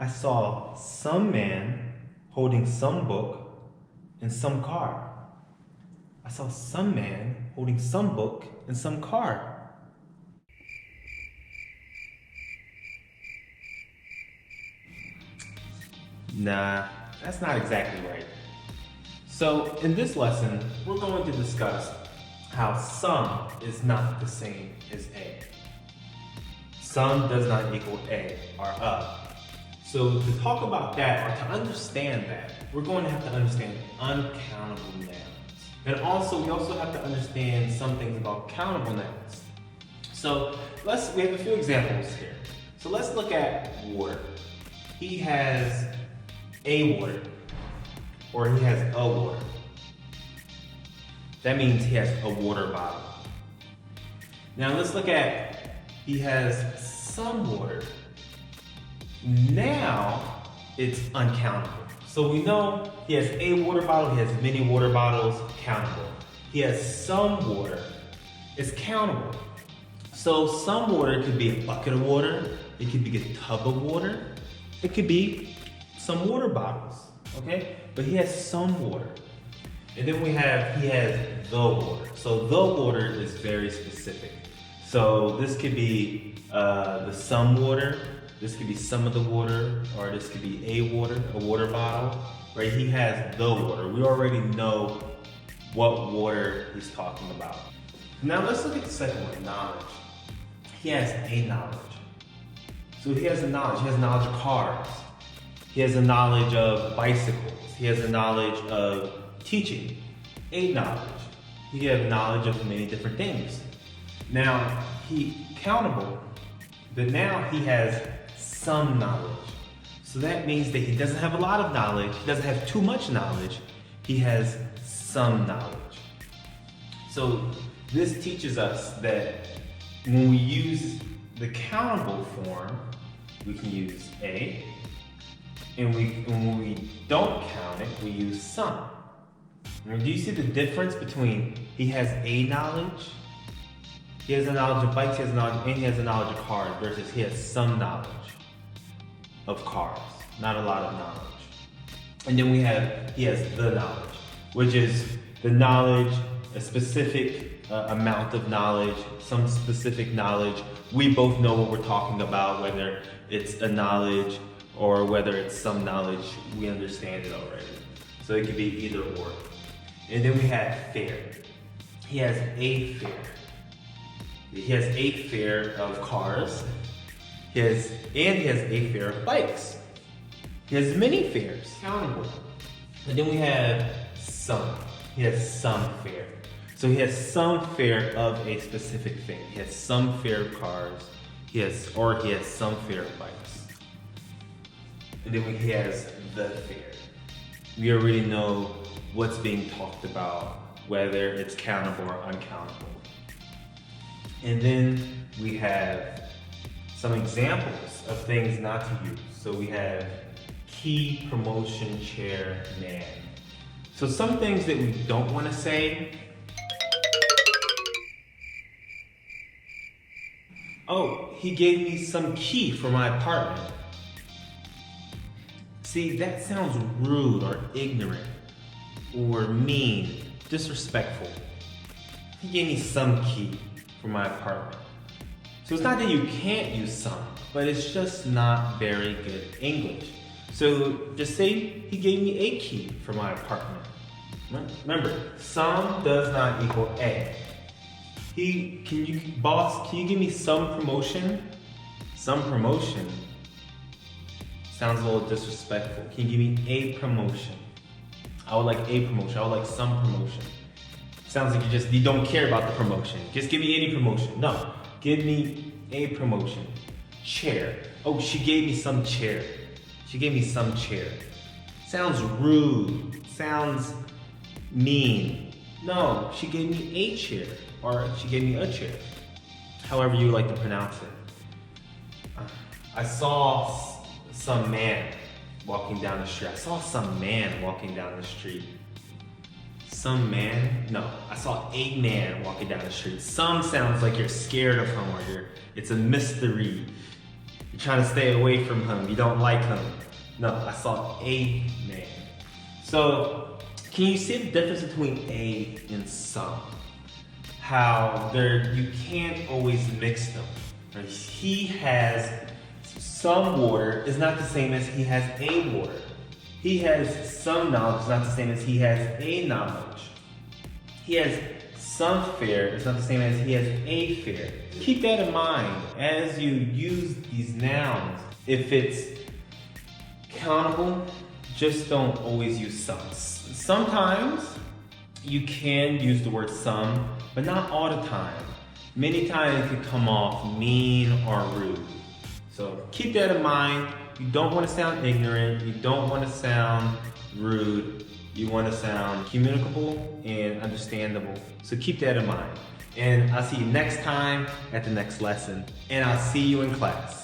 I saw some man holding some book in some car. I saw some man holding some book in some car. Nah, that's not exactly right. So in this lesson, we're going to discuss how some is not the same as a. Some does not equal a or a. So to talk about that or to understand that, we're going to have to understand uncountable nouns. And also, we also have to understand some things about countable nouns. So we have a few examples here. So let's look at water. He has a water, or he has a water. That means he has a water bottle. Now let's look at, he has some water. Now it's uncountable. So we know he has a water bottle, he has many water bottles, countable. He has some water, it's countable. So some water could be a bucket of water, it could be a tub of water, it could be some water bottles, okay? But he has some water. And then he has the water. So the water is very specific. So this could be the some water, this could be some of the water, or this could be a water bottle, right? He has the water. We already know what water he's talking about. Now let's look at the second one, knowledge. He has a knowledge. So he has a knowledge. He has knowledge of cars. He has a knowledge of bicycles. He has a knowledge of teaching. A knowledge. He has knowledge of many different things. Now, countable, but now he has some knowledge. So that means that he doesn't have a lot of knowledge, he doesn't have too much knowledge, he has some knowledge. So this teaches us that when we use the countable form, we can use a, and when we don't count it, we use some. Now, do you see the difference between he has a knowledge, he has a knowledge of bikes, he has a knowledge, and he has a knowledge of cars, versus he has some knowledge of cars, not a lot of knowledge. And then he has the knowledge, which is the knowledge, a specific amount of knowledge, some specific knowledge. We both know what we're talking about, whether it's a knowledge or whether it's some knowledge, we understand it already. So it could be either or. And then we have fair. He has a fair. He has a fair of cars. He has a fair of bikes. He has many fairs, countable. And then we have some. He has some fair. So he has some fair of a specific thing. He has some fair of cars. He has some fair of bikes. And then he has the fair. We already know what's being talked about, whether it's countable or uncountable. And then we have some examples of things not to use. So we have key, promotion, chair, man. So some things that we don't want to say. Oh, he gave me some key for my apartment. See, that sounds rude or ignorant or mean, disrespectful. He gave me some key for my apartment. So it's not that you can't use some, but it's just not very good English. So just say he gave me a key for my apartment. Remember, some does not equal a. Boss, can you give me some promotion? Some promotion sounds a little disrespectful. Can you give me a promotion? I would like a promotion. I would like some promotion. Sounds like you don't care about the promotion. Just give me any promotion. No, give me a promotion. Chair. Oh, she gave me some chair. She gave me some chair. Sounds rude. Sounds mean. No, she gave me a chair. Or she gave me a chair. However you like to pronounce it. I saw some man walking down the street. I saw some man walking down the street. Some man? No, I saw a man walking down the street. Some sounds like you're scared of him, or it's a mystery. You're trying to stay away from him. You don't like him. No, I saw a man. So, can you see the difference between a and some? How you can't always mix them. Right? He has some water is not the same as he has a water. He has some knowledge is not the same as he has a knowledge. He has some fear is not the same as he has a fear. Keep that in mind as you use these nouns. If it's countable, just don't always use some. Sometimes you can use the word some, but not all the time. Many times it can come off mean or rude. So keep that in mind. You don't want to sound ignorant. You don't want to sound rude. You want to sound communicable and understandable. So keep that in mind. And I'll see you next time at the next lesson. And I'll see you in class.